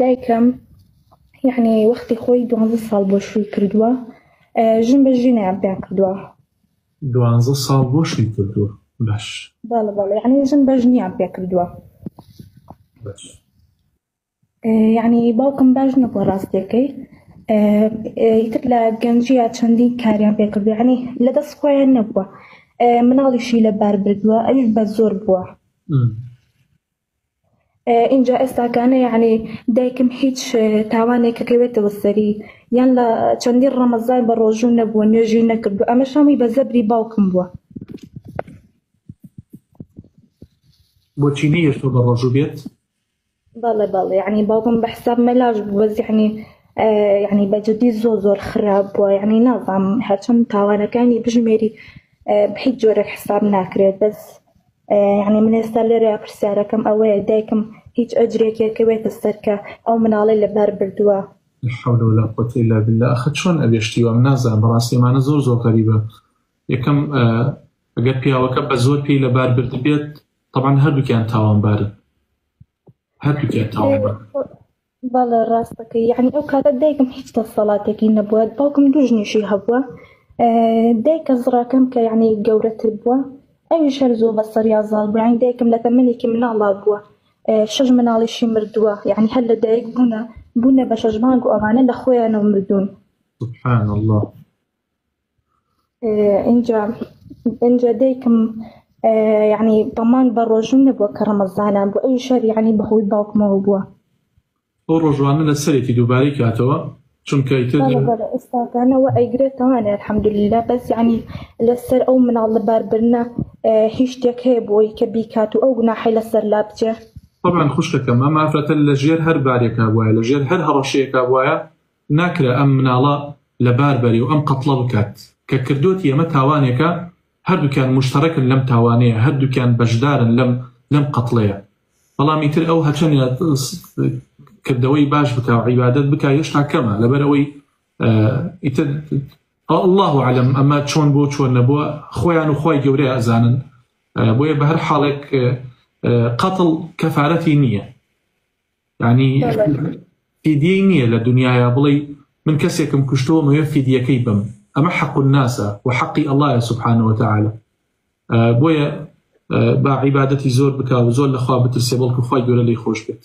دایکم یعنی وەختی خۆی 12 ساڵ بۆ شووی کردووە، ژن بە ژینیان پێیان کردووە. 12 ساڵ بۆ شووی کردووە؟ باش. بەڵێ یعنی ژن بە ژنیان پێ کردووە. باش. یعنی باوکم باش نەبووە ڕاستیەکەی، ئیتر لە گەنجیە چەندی کاریان پێ کردووە، یعنی لە دەست خۆیان نەبووە، مناڵیشی لەبار بردووە، ئەویش بە زۆر بووە. اینجا ئێستاکانە یعنی دایکم هیچ تاوانێکە کەوێتەوە سەری، یان لە چەندی ڕەمەزان بە ڕۆژوو نەبووە، نوێژی نەکردووە، ئەمە شامی بە زەبری باوکم بووە. بۆچی نەیەشتۆ بە ڕۆژوو بێت؟ بەڵێ یعنی باوکم بە حساب مەلاژ بووە، یعنی بەجددی زۆر خراپ بووە، یعنی نازانم هەرچەند تاوانەکانی بژمێری بە هیچ جۆرێک حساب ناکرێت، بەس یعنی من ئێستا لێرە پرسیارەکەم ئەوەیە دایکم هیچ ئەجرێکێکەوێتە سەر کە ئەو مناڵی لەبار بردووە. لا حول ولا قوة إلا بالله. ئەخە چۆن ئەبێشتیوە؟ من نازانم، بەڕاستی ئەمانە زۆر غەریبە. یەکەم ئەگەر پیاوەکە بە زۆر پێی لەبار برد بێت، طبعا هەردووکیان تاوانبارن. بەڵێ ڕاستەکەی، یعنی ئەو کاتە دایکم هیچ دەسەڵاتێکی نەبووە، باوکم دوو ژنیشی هەبووە، دایکە زڕاکەم کە یعنی گەورەتر بووە، ئەویش هەر زۆر بە سەریازاڵ بووە، یعنی دایکم لە تەمەنێکی مناڵا بووە، 6 مناڵیشی مردووە، یعنی هەر لە دایک بوونە بە 6 مانگ و ئەوانە لە خۆیانەوە مردوون. سبحان الله. اینجا دایکم یعنی بەمان بە ڕۆژوو نەبووە کە ڕەمەزانان بوو، ئەویش هەر یعنی بەهۆی باوکمەوە بووە. ئەو ڕۆژوانە لە سەرێکی دووبارەی کاتەوە، چونکە ئێستاکانەوە ئەیگرێتەوانێ الحەمدوللیلا، بەس یعنی لەسەر ئەو مناڵ لەباربرنە هیچ شتێک هەیە بۆی کە بیکات و ئەو گوناحی لەسەر لا بچێ. طبعا خوشکەکەم ئەم ئافرەتە لە ژێر هەر بارێکا بوایە، لە ژێر هەر هەڕەشەیەکا بوایە، ناکرێ ئەم مناڵە لەبار بەری و ئەم قەتڵە بکات کە کردوتی ئەمە تاوانێکە، هەردووکیان مشتەرەکن لەم تاوانەیە، هەردووکیان بەشدارن لەم قەتڵەیە. بەڵام ئیتر ئەو هەچەند کردەوەی باش بکە و عیبادەت بکە هێشتا کەمە، لەبەرەوەی ئیتر الله عەلەم ئەمە چۆن بۆ چۆن نەبووە، خۆیان و خۆی گەورەی ئەزانن. بۆیە بە هەر حاڵێک قەتڵ کەفارەتی نییە، یعنی فیدیەی نییە لە دنیاە بڵێ من کەسێکم کوشتەوە مەوێ فیدیەکەی بم، ئەمە حەق الناسە و حەقی ئەڵڵایە سوبحانه وتعالى. بۆیە با عیبادەتی زۆر بکە و زۆر لەخوا بترسێ، بەڵکو خۆی گەورە لێی خۆش بێت.